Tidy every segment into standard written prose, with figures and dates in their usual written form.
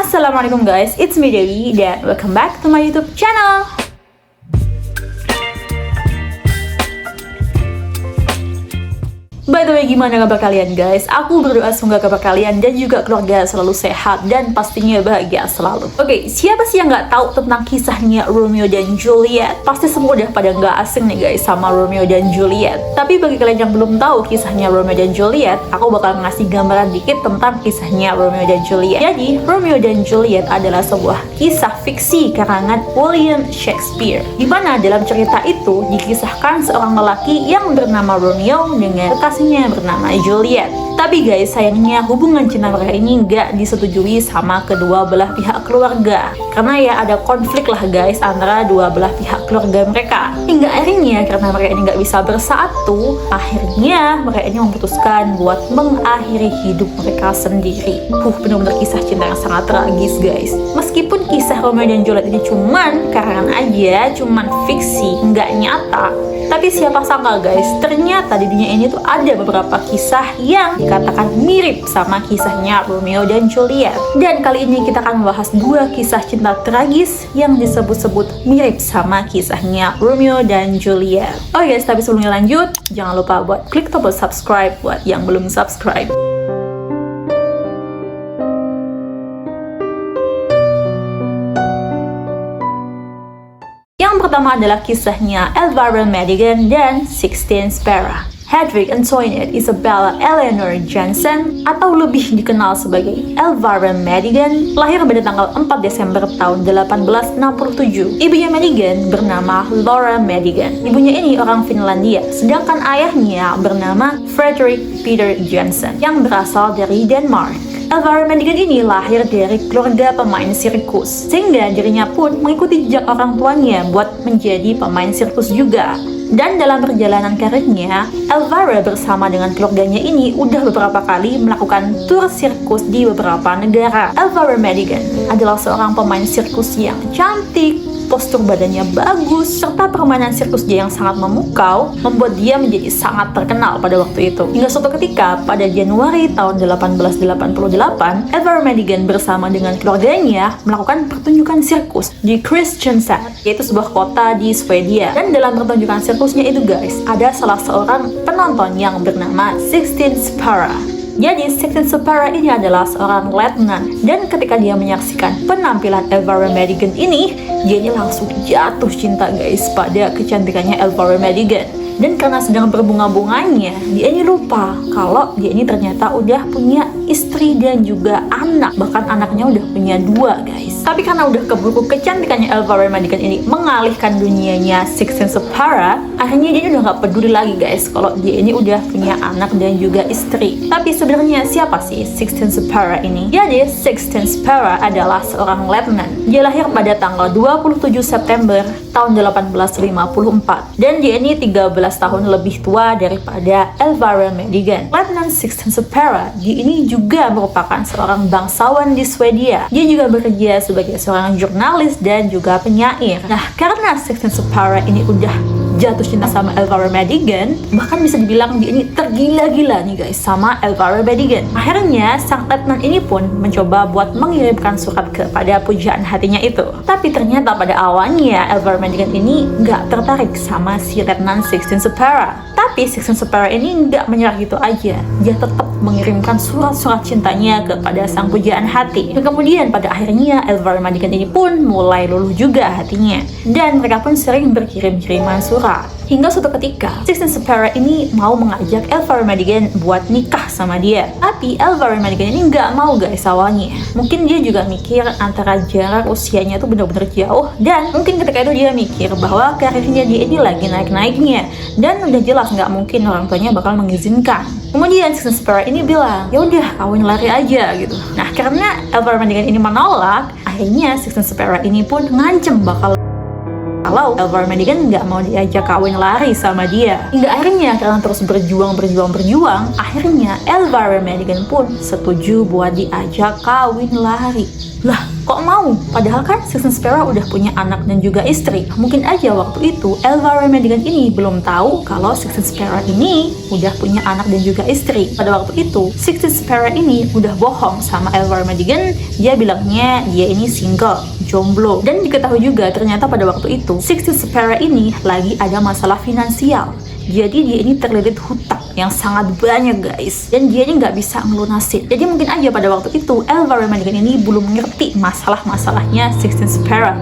Assalamualaikum guys, it's me Dewi dan welcome back to my YouTube channel. By the way, gimana kabar kalian guys? Aku berdoa semoga kabar kalian dan juga keluarga selalu sehat dan pastinya bahagia selalu. Oke, siapa sih yang nggak tahu tentang kisahnya Romeo dan Juliet? Pasti semua udah pada nggak asing nih guys sama Romeo dan Juliet. Tapi bagi kalian yang belum tahu kisahnya Romeo dan Juliet, aku bakal ngasih gambaran dikit tentang kisahnya Romeo dan Juliet. Jadi, Romeo dan Juliet adalah sebuah kisah fiksi karangan William Shakespeare. Di mana dalam cerita itu dikisahkan seorang lelaki yang bernama Romeo dengan kekasihnya yang bernama Juliet. Tapi guys, sayangnya hubungan cinta mereka ini nggak disetujui sama kedua belah pihak keluarga. Karena ya ada konflik lah guys antara dua belah pihak keluarga mereka. Hingga akhirnya karena mereka ini nggak bisa bersatu, akhirnya mereka ini memutuskan buat mengakhiri hidup mereka sendiri. Bener-bener kisah cinta yang sangat tragis guys. Meskipun kisah Romeo dan Juliet ini cuman karangan aja, cuman fiksi, nggak nyata. Tapi siapa sangka guys, ternyata di dunia ini tuh ada beberapa kisah yang dikatakan mirip sama kisahnya Romeo dan Juliet. Dan kali ini kita akan membahas dua kisah cinta tragis yang disebut-sebut mirip sama kisahnya Romeo dan Juliet. Oh guys, tapi sebelumnya lanjut, jangan lupa buat klik tombol subscribe buat yang belum subscribe. Yang pertama adalah kisahnya Elvira Madigan dan Sixteen Spera. Hedwig Antoinette Isabella Eleanor Jensen atau lebih dikenal sebagai Elvira Madigan lahir pada tanggal 4 Desember tahun 1867. Ibunya Madigan bernama Laura Madigan. Ibunya ini orang Finlandia, sedangkan ayahnya bernama Frederick Peter Jensen yang berasal dari Denmark. Elvira Madigan ini lahir dari keluarga pemain sirkus, sehingga dirinya pun mengikuti jejak orang tuanya buat menjadi pemain sirkus juga. Dan dalam perjalanan karirnya, Elvira bersama dengan keluarganya ini udah beberapa kali melakukan tur sirkus di beberapa negara. Elvira Madigan adalah seorang pemain sirkus yang cantik, postur badannya bagus, serta permainan sirkus dia yang sangat memukau membuat dia menjadi sangat terkenal pada waktu itu. Hingga suatu ketika pada Januari tahun 1888, Elvira Madigan bersama dengan keluarganya melakukan pertunjukan sirkus di Kristianstad, yaitu sebuah kota di Swedia. Dan dalam pertunjukan sirkusnya itu guys, ada salah seorang penonton yang bernama Sixteen Spera. Jadi Sixteen Spera ini adalah seorang letnan, dan ketika dia menyaksikan penampilan Elvira Madigan ini, dia ini langsung jatuh cinta guys pada kecantikannya Elvira Madigan. Dan karena sedang berbunga-bunganya, dia ini lupa kalau dia ini ternyata udah punya istri dan juga anak. Bahkan anaknya udah punya 2 guys. Tapi karena udah keburu kecantikannya Elvira Madigan ini mengalihkan dunianya Sixteen Spera, akhirnya dia udah gak peduli lagi guys kalau dia ini udah punya anak dan juga istri. Tapi sebenarnya siapa sih Sixteen Spera ini? Jadi Sixteen Spera adalah seorang letnan. Dia lahir pada tanggal 27 September tahun 1854. Dan dia ini 13 tahun lebih tua daripada Elvira Madigan. Letnan Sixteen Spera, dia ini juga merupakan seorang bangsawan di Swedia. Dia juga bekerja sebagai seorang jurnalis dan juga penyair. Nah, karena Sixteen Spera ini udah jatuh cinta sama Elvira Madigan, bahkan bisa dibilang dia ini tergila-gila nih guys sama Elvira Madigan. Akhirnya sang letnan ini pun mencoba buat mengirimkan surat kepada pujaan hatinya itu. Tapi ternyata pada awalnya Elvira Madigan ini nggak tertarik sama si letnan Sixteen Spera. Tapi Sixteen Spera ini nggak menyerah gitu aja. Dia tetap mengirimkan surat-surat cintanya kepada sang pujaan hati. Dan kemudian pada akhirnya Elvira Madigan ini pun mulai luluh juga hatinya. Dan mereka pun sering berkirim-kiriman surat. Hingga suatu ketika, Sixteen Spera ini mau mengajak Elvira Madigan buat nikah sama dia. Tapi Elvira Madigan ini nggak mau guys awalnya. Mungkin dia juga mikir antara jarak usianya tuh bener-bener jauh. Dan mungkin ketika itu dia mikir bahwa karirnya dia ini lagi naik-naiknya. Dan udah jelas nggak mungkin orang tuanya bakal mengizinkan. Kemudian Sixteen Spera ini bilang, ya udah kawin lari aja gitu. Nah, karena Elvira Madigan ini menolak, akhirnya Sixteen Spera ini pun ngancem bakal kalau Elvira Madigan nggak mau diajak kawin lari sama dia. Hingga akhirnya karena terus berjuang, akhirnya Elvira Madigan pun setuju buat diajak kawin lari. Lah, kok mau? Padahal kan Sixteen Sparrow udah punya anak dan juga istri. Mungkin aja waktu itu Elvira Madigan ini belum tahu kalau Sixteen Sparrow ini udah punya anak dan juga istri. Pada waktu itu, Sixteen Sparrow ini udah bohong sama Elvira Madigan. Dia bilangnya dia ini single, jomblo. Dan diketahui juga ternyata pada waktu itu Sixteen Sparrow ini lagi ada masalah finansial. Jadi dia ini terlilit hutang yang sangat banyak guys, dan dia ini nggak bisa ngelunasin. Jadi mungkin aja pada waktu itu Elvira Madigan ini belum ngerti masalah-masalahnya Sixteen Sparrow.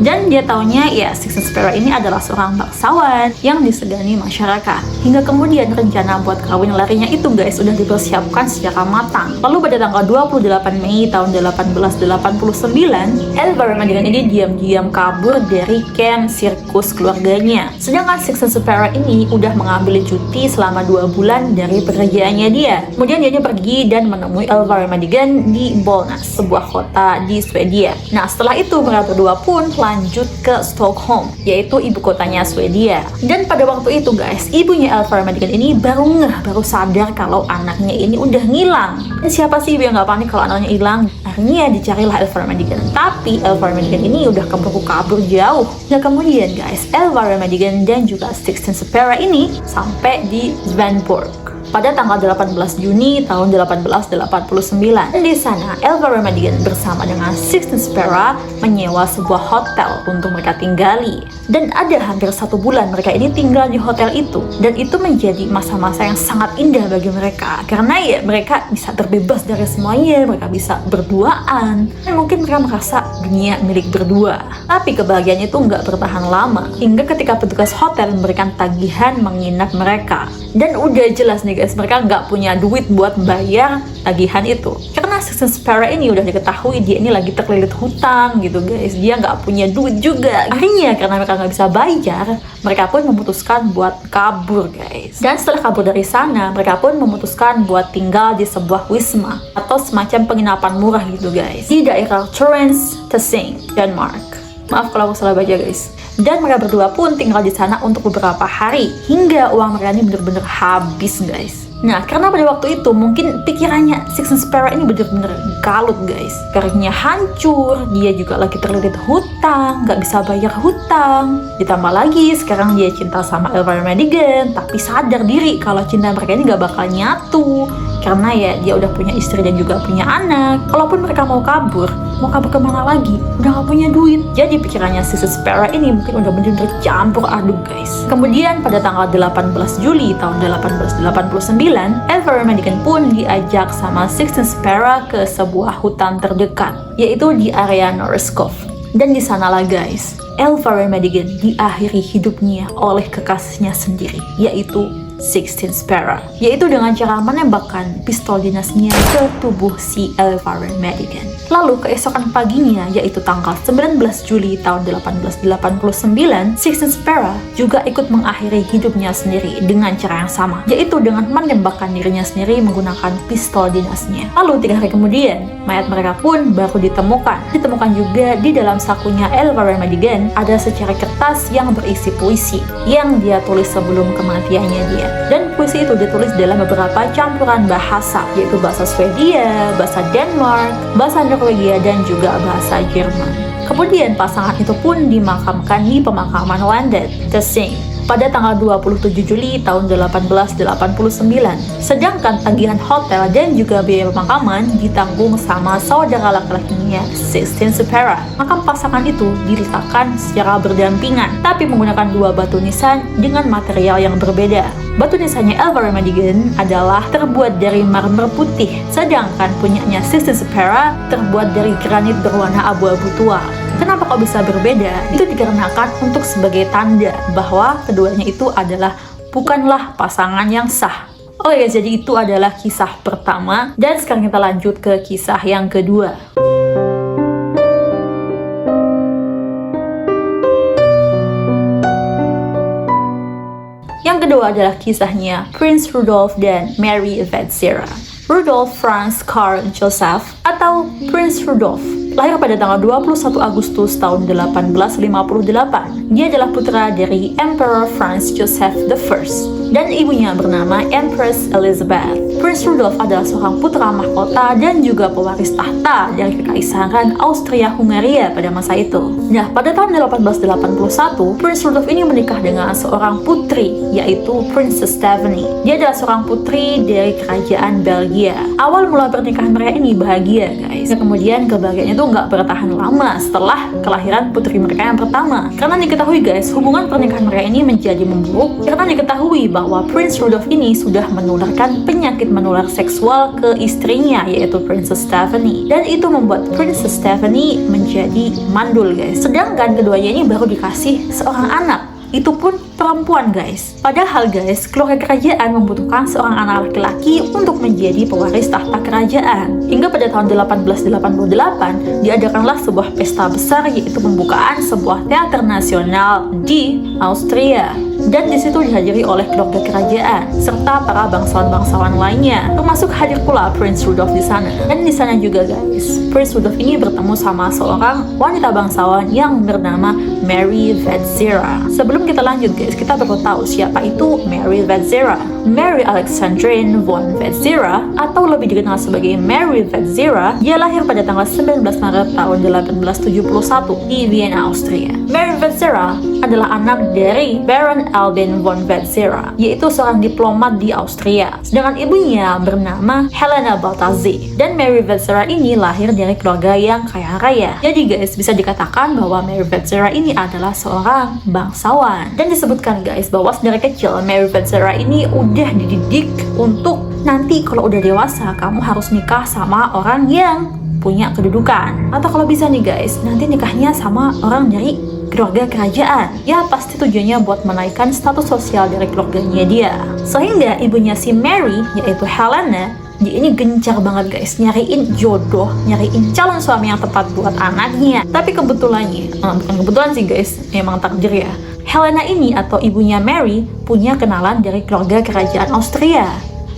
Dan dia taunya ya Sixteen Sparrow ini adalah seorang bangsawan yang disegani masyarakat. Hingga kemudian rencana buat kawin larinya itu guys udah dipersiapkan secara matang. Lalu pada tanggal 28 Mei tahun 1889, Elvira Madigan ini diam-diam kabur dari camp sirkus keluarganya. Sedangkan Sixteen Sparrow ini udah mengambil cuti selama 2 bulan dari pekerjaannya dia. Kemudian dia pergi dan menemui Elvira Madigan di Bollnäs, sebuah kota di Swedia. Nah setelah itu mereka berdua pun lanjut ke Stockholm, yaitu ibu kotanya Swedia. Dan pada waktu itu guys, ibunya Elvira Madigan ini baru sadar kalau anaknya ini udah ngilang. Dan siapa sih ibu yang gak panik kalau anaknya hilang? Akhirnya dicarilah Elvira Madigan. Tapi Elvira Madigan ini udah kabur jauh. Nah kemudian guys, Elvira Madigan dan juga Sixteen Sparrow ini sampai di Svanborg pada tanggal 18 Juni tahun 1889. Dan di sana Elvira Madigan bersama dengan Sixteen Sparrow menyewa sebuah hotel untuk mereka tinggali. Dan ada hampir 1 bulan mereka ini tinggal di hotel itu. Dan itu menjadi masa-masa yang sangat indah bagi mereka. Karena ya mereka bisa terbebas dari semuanya, mereka bisa berduaan. Dan mungkin mereka merasa dunia milik berdua. Tapi kebahagiaan itu nggak bertahan lama. Hingga ketika petugas hotel memberikan tagihan menginap mereka. Dan udah jelas nih guys, mereka nggak punya duit buat bayar tagihan itu. Karena Sixteen Sparrow ini udah diketahui dia ini lagi terlilit hutang gitu guys. Dia nggak punya duit juga. Akhirnya karena mereka nggak bisa bayar, mereka pun memutuskan buat kabur guys. Dan setelah kabur dari sana, mereka pun memutuskan buat tinggal di sebuah wisma atau semacam penginapan murah gitu guys, di daerah Torrens, Tessin, Denmark. Maaf kalau aku salah baca guys. Dan mereka berdua pun tinggal di sana untuk beberapa hari hingga uang mereka ini bener-bener habis guys. Nah, karena pada waktu itu mungkin pikirannya Sixteen Sparrow ini bener-bener galut guys. Karirnya hancur, dia juga lagi terlilit hutang, gak bisa bayar hutang. Ditambah lagi sekarang dia cinta sama Elvira Madigan, tapi sadar diri kalau cinta mereka ini gak bakal nyatu. Karena ya dia udah punya istri dan juga punya anak. Kalaupun mereka mau kabur kemana lagi? Udah gak punya duit. Jadi pikirannya Sixteen Sparrow ini mungkin udah bener-bener campur aduk guys. Kemudian pada tanggal 18 Juli tahun 1889, Elvira Madigan pun diajak sama Sixteen Sparrow ke sebuah hutan terdekat, yaitu di area Norskov. Dan di sanalah guys, Elvira Madigan diakhiri hidupnya oleh kekasihnya sendiri, yaitu Sixteen Sparrow, yaitu dengan cara menembakkan pistol dinasnya ke tubuh si Elvira Madigan. Lalu keesokan paginya, yaitu tanggal 19 Juli tahun 1889, Sixteen Sparrow juga ikut mengakhiri hidupnya sendiri dengan cara yang sama, yaitu dengan menembakkan dirinya sendiri menggunakan pistol dinasnya. Lalu 3 hari kemudian, mayat mereka pun baru ditemukan. Ditemukan juga di dalam sakunya Elvira Madigan ada secari kertas yang berisi puisi yang dia tulis sebelum kematiannya dia. Dan puisi itu ditulis dalam beberapa campuran bahasa, yaitu bahasa Swedia, bahasa Denmark, bahasa Norwegia, dan juga bahasa Jerman. Kemudian pasangan itu pun dimakamkan di pemakaman Landet, Tessin, pada tanggal 27 Juli tahun 1889. Sedangkan tagihan hotel dan juga biaya pemakaman ditanggung sama saudara laki-lakinya, Sixteen Sparrow. Makam pasangan itu diletakkan secara berdampingan, tapi menggunakan 2 batu nisan dengan material yang berbeda. Batu nisannya Elvira Madigan adalah terbuat dari marmer putih, sedangkan punyanya Sixteen Sparrow terbuat dari granit berwarna abu-abu tua. Kenapa kok bisa berbeda? Itu dikarenakan untuk sebagai tanda bahwa keduanya itu bukanlah pasangan yang sah. Oke guys, jadi itu adalah kisah pertama, dan sekarang kita lanjut ke kisah yang kedua. Yang kedua adalah kisahnya Prince Rudolf dan Mary Vetsera. Rudolf Franz Karl Joseph atau Prince Rudolf lahir pada tanggal 21 Agustus tahun 1858. Dia adalah putra dari Emperor Franz Joseph I dan ibunya bernama Empress Elizabeth. Prince Rudolf adalah seorang putra mahkota dan juga pewaris tahta dari Kekaisaran Austria-Hungaria pada masa itu. Nah, pada tahun 1881, Prince Rudolf ini menikah dengan seorang putri, yaitu Princess Stephanie. Dia adalah seorang putri dari kerajaan Belgia. Awal mula pernikahan mereka ini bahagia, guys. Dan kemudian kebahagiaan itu nggak bertahan lama setelah kelahiran putri mereka yang pertama. Karena diketahui, guys, hubungan pernikahan mereka ini menjadi memburuk karena diketahui bahwa Prince Rudolf ini sudah menularkan penyakit menular seksual ke istrinya, yaitu Princess Stephanie. Dan itu membuat Princess Stephanie menjadi mandul, guys. Sedangkan keduanya ini baru dikasih seorang anak. Itu pun perempuan, guys. Padahal, guys, keluarga kerajaan membutuhkan seorang anak laki-laki untuk menjadi pewaris tahta kerajaan. Hingga pada tahun 1888 diadakanlah sebuah pesta besar, yaitu pembukaan sebuah teater nasional di Austria. Dan di situ dihadiri oleh keluarga kerajaan serta para bangsawan-bangsawan lainnya, termasuk hadir pula Prince Rudolf di sana. Dan di sana juga, guys, Prince Rudolf ini bertemu sama seorang wanita bangsawan yang bernama Mary Vetsera. Sebelum kita lanjut, guys, kita perlu tahu siapa itu Mary Vetsera. Mary Alexandrine von Vetsera, atau lebih dikenal sebagai Mary Vetsera, dia lahir pada tanggal 19 Maret tahun 1871 di Vienna, Austria. Mary Vetsera adalah anak dari Baron Albin von Vetsera, yaitu seorang diplomat di Austria. Sedangkan ibunya bernama Helena Baltazzi. Dan Mary Vetsera ini lahir dari keluarga yang kaya raya. Jadi, guys, bisa dikatakan bahwa Mary Vetsera ini adalah seorang bangsawan. Dan disebutkan, guys, bahwa dari kecil Mary Vetsera ini udah dididik untuk nanti kalau udah dewasa kamu harus nikah sama orang yang punya kedudukan. Atau kalau bisa nih, guys, nanti nikahnya sama orang dari keluarga kerajaan. Ya, pasti tujuannya buat menaikkan status sosial dari keluarganya dia. Sehingga ibunya si Mary, yaitu Helena, dia ini gencar banget, guys, nyariin jodoh, nyariin calon suami yang tepat buat anaknya. Tapi kebetulannya, bukan kebetulan sih, guys, emang takdir ya, Helena ini atau ibunya Mary punya kenalan dari keluarga kerajaan Austria,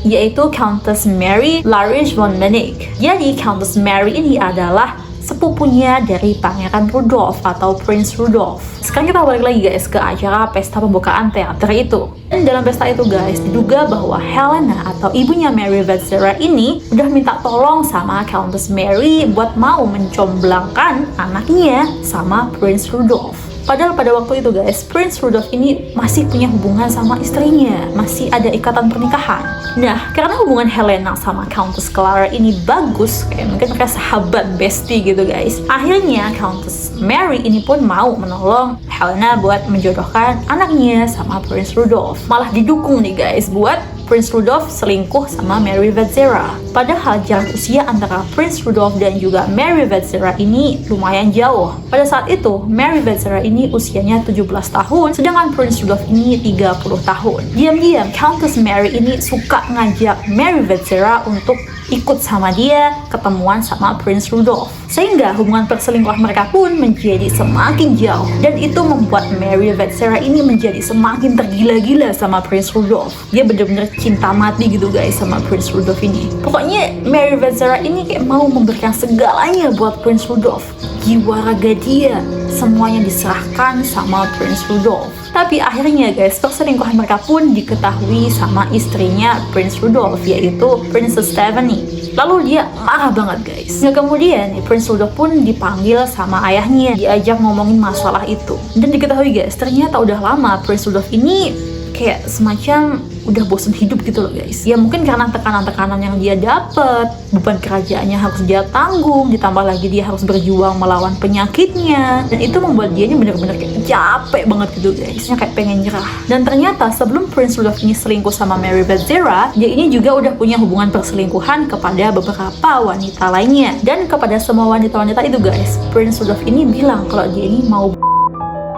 yaitu Countess Mary Larisch von Menig. Jadi Countess Mary ini adalah sepupunya dari Pangeran Rudolf atau Prince Rudolf. Sekarang kita balik lagi, guys, ke acara pesta pembukaan teater itu. Dan dalam pesta itu, guys, diduga bahwa Helena atau ibunya Mary Vetsera ini udah minta tolong sama Countess Mary buat mau mencomblangkan anaknya sama Prince Rudolf. Padahal pada waktu itu, guys, Prince Rudolf ini masih punya hubungan sama istrinya, masih ada ikatan pernikahan. Nah, karena hubungan Helena sama Countess Clara ini bagus, kayak mungkin mereka sahabat, bestie gitu, guys. Akhirnya Countess Mary ini pun mau menolong Helena buat menjodohkan anaknya sama Prince Rudolf. Malah didukung nih, guys, buat Prince Rudolf selingkuh sama Mary Vetsera. Padahal jarak usia antara Prince Rudolf dan juga Mary Vetsera ini lumayan jauh. Pada saat itu, Mary Vetsera ini usianya 17 tahun, sedangkan Prince Rudolf ini 30 tahun. Diam-diam, Countess Mary ini suka ngajak Mary Vetsera untuk ikut sama dia ketemuan sama Prince Rudolf. Sehingga hubungan perselingkuhan mereka pun menjadi semakin jauh. Dan itu membuat Mary Vetsera ini menjadi semakin tergila-gila sama Prince Rudolf. Dia bener-bener cinta mati gitu, guys, sama Prince Rudolf ini. Pokoknya Mary Vetsera ini kayak mau memberikan segalanya buat Prince Rudolf. Jiwa raga dia semuanya diserahkan sama Prince Rudolf. Tapi akhirnya, guys, perselingkuhan mereka pun diketahui sama istrinya Prince Rudolf, yaitu Princess Stephanie. Lalu dia marah banget, guys. Nah, kemudian Prince Rudolf pun dipanggil sama ayahnya, diajak ngomongin masalah itu. Dan diketahui, guys, ternyata udah lama Prince Rudolf ini kayak semacam udah bosen hidup gitu loh, guys. Ya mungkin karena tekanan-tekanan yang dia dapet, beban kerajaannya harus dia tanggung, ditambah lagi dia harus berjuang melawan penyakitnya, dan itu membuat dia ini bener-bener kayak capek banget gitu, guys. Kayak pengen nyerah. Dan ternyata sebelum Prince Rudolf ini selingkuh sama Mary Vetsera, dia ini juga udah punya hubungan perselingkuhan kepada beberapa wanita lainnya. Dan kepada semua wanita-wanita itu, guys, Prince Rudolf ini bilang kalau dia ini mau,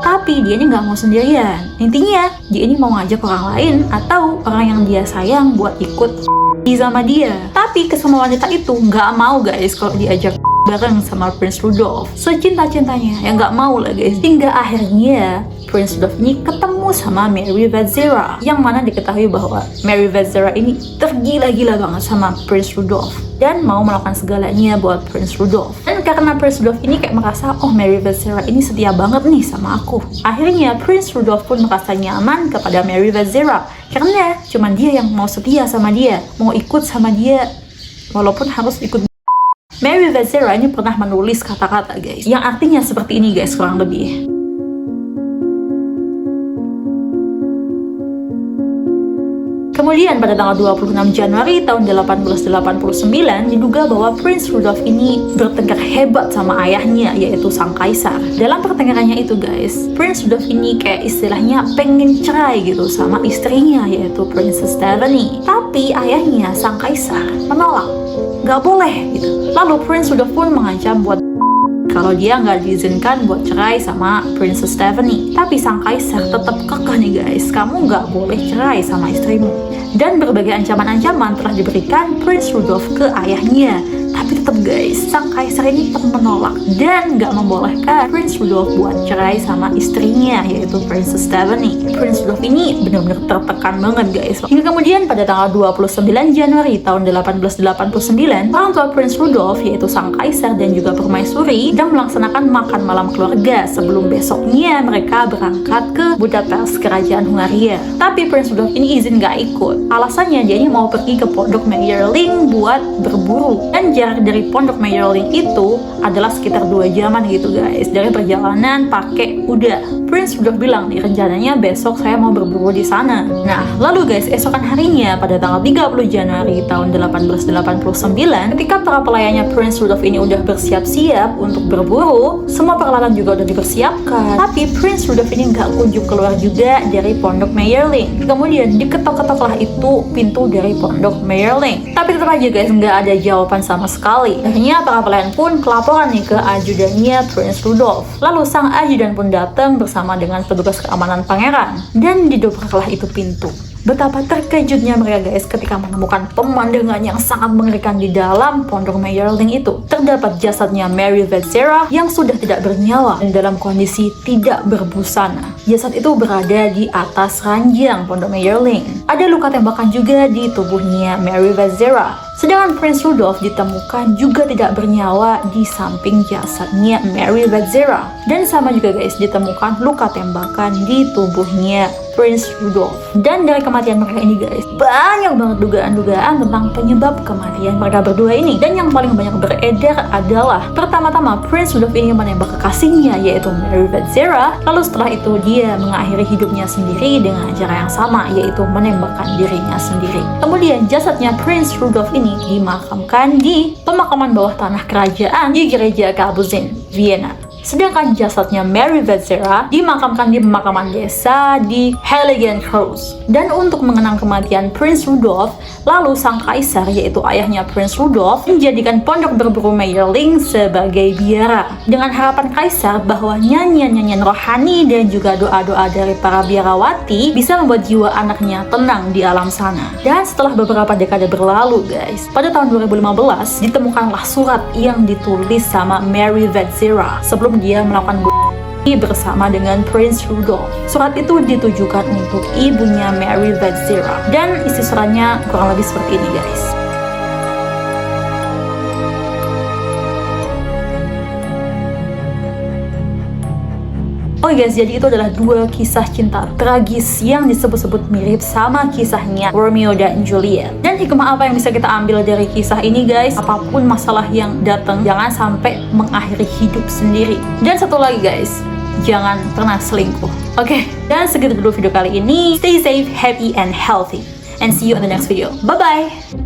tapi dia ini nggak mau sendirian. Intinya, dia ini mau ngajak orang lain atau orang yang dia sayang buat ikut sama dia. Tapi ke semua wanita itu nggak mau, guys, kalau diajak bareng sama Prince Rudolf. Secinta-cintanya ya nggak mau lah, guys. Hingga akhirnya Prince Rudolf ini ketemu sama Mary Vetsera, yang mana diketahui bahwa Mary Vetsera ini tergila-gila banget sama Prince Rudolf dan mau melakukan segalanya buat Prince Rudolf. Dan Dan karena Prince Rudolph ini kayak merasa, oh Mary Vezera ini setia banget nih sama aku. Akhirnya Prince Rudolph pun merasa nyaman kepada Mary Vezera. Karena cuma dia yang mau setia sama dia, mau ikut sama dia, walaupun harus ikut. Mary Vezera ini pernah menulis kata-kata guys, yang artinya seperti ini guys kurang lebih. Kemudian pada tanggal 26 Januari tahun 1889 diduga bahwa Prince Rudolph ini bertengkar hebat sama ayahnya, yaitu sang kaisar. Dalam pertengkarannya itu guys, Prince Rudolph ini kayak istilahnya pengen cerai gitu sama istrinya, yaitu Princess Stephanie. Tapi ayahnya sang kaisar menolak, gak boleh gitu. Lalu Prince Rudolph pun mengancam buat kalau dia nggak diizinkan buat cerai sama Princess Stephanie. Tapi sang kaisar tetap kekeh nih guys, kamu nggak boleh cerai sama istrimu. Dan berbagai ancaman-ancaman telah diberikan Prince Rudolph ke ayahnya. Tapi tetap guys, sang kaisar ini tetap menolak dan nggak membolehkan Prince Rudolph buat cerai sama istrinya, yaitu Princess Stephanie. Prince Rudolph ini benar-benar tertekan banget guys. Hingga kemudian pada tanggal 29 Januari tahun 1889, orang tua Prince Rudolph, yaitu sang kaisar dan juga permaisuri, sedang melaksanakan makan malam keluarga sebelum besoknya mereka berangkat ke Budapest, kerajaan Hungaria. Tapi Prince Rudolph ini izin nggak ikut. Alasannya dia ini mau pergi ke pondok Meyerling buat berburu. Dan jarak dari pondok Meyerling itu adalah sekitar 2 jaman gitu guys, dari perjalanan pakai kuda. Prince Rudolph bilang nih, rencananya besok saya mau berburu di sana. Nah, lalu guys, esokan harinya pada tanggal 30 Januari tahun 1889, ketika para pelayannya Prince Rudolph ini udah bersiap-siap untuk berburu, semua peralatan juga udah dipersiapkan. Tapi Prince Rudolph ini nggak kunjung keluar juga dari pondok Meyerling. Kemudian diketok-ketoklah itu pintu dari pondok Meyerling. Tapi tetap aja guys, nggak ada jawaban sama sekali. Akhirnya para pelayan pun kelaporan nih ke ajudannya Prince Rudolph. Lalu sang ajudan pun datang bersama dengan petugas keamanan pangeran dan didobraklah itu pintu. Betapa terkejutnya mereka guys ketika menemukan pemandangan yang sangat mengerikan di dalam pondok Meyerling itu. Terdapat jasadnya Mary Vezera yang sudah tidak bernyawa dan dalam kondisi tidak berbusana. Jasad itu berada di atas ranjang pondok Meyerling. Ada luka tembakan juga di tubuhnya Mary Vezera. Sedangkan Prince Rudolph ditemukan juga tidak bernyawa di samping jasadnya Mary Vezera. Dan sama juga guys, ditemukan luka tembakan di tubuhnya Prince Rudolph. Dan dari kematian mereka ini guys, banyak banget dugaan-dugaan tentang penyebab kematian mereka berdua ini. Dan yang paling banyak beredar adalah pertama-tama Prince Rudolph ini menembak kekasihnya, yaitu Mary Vezera. Lalu setelah itu dia mengakhiri hidupnya sendiri dengan cara yang sama, yaitu menembakkan dirinya sendiri. Kemudian jasadnya Prince Rudolph ini dimakamkan di pemakaman bawah tanah kerajaan di gereja Kapucin, Vienna. Sedangkan jasadnya Mary Vezera dimakamkan di pemakaman desa di Heiligenkreuz. Dan untuk mengenang kematian Prince Rudolph, lalu sang kaisar, yaitu ayahnya Prince Rudolph, menjadikan pondok berburu Meyerling sebagai biara. Dengan harapan kaisar bahwa nyanyian-nyanyian rohani dan juga doa-doa dari para biarawati bisa membuat jiwa anaknya tenang di alam sana. Dan setelah beberapa dekade berlalu guys, pada tahun 2015 ditemukanlah surat yang ditulis sama Mary Vezera sebelum dia melakukan bersama dengan Prince Rudolph. Surat itu ditujukan untuk ibunya Mary Vezera dan isi suratnya kurang lebih seperti ini guys. Oh guys, jadi itu adalah 2 kisah cinta tragis yang disebut-sebut mirip sama kisahnya Romeo dan Juliet. Dan hikmah apa yang bisa kita ambil dari kisah ini guys? Apapun masalah yang datang, jangan sampai mengakhiri hidup sendiri. Dan satu lagi guys, jangan pernah selingkuh. Oke, dan segitu dulu video kali ini. Stay safe, happy, and healthy. And see you in the next video. Bye-bye!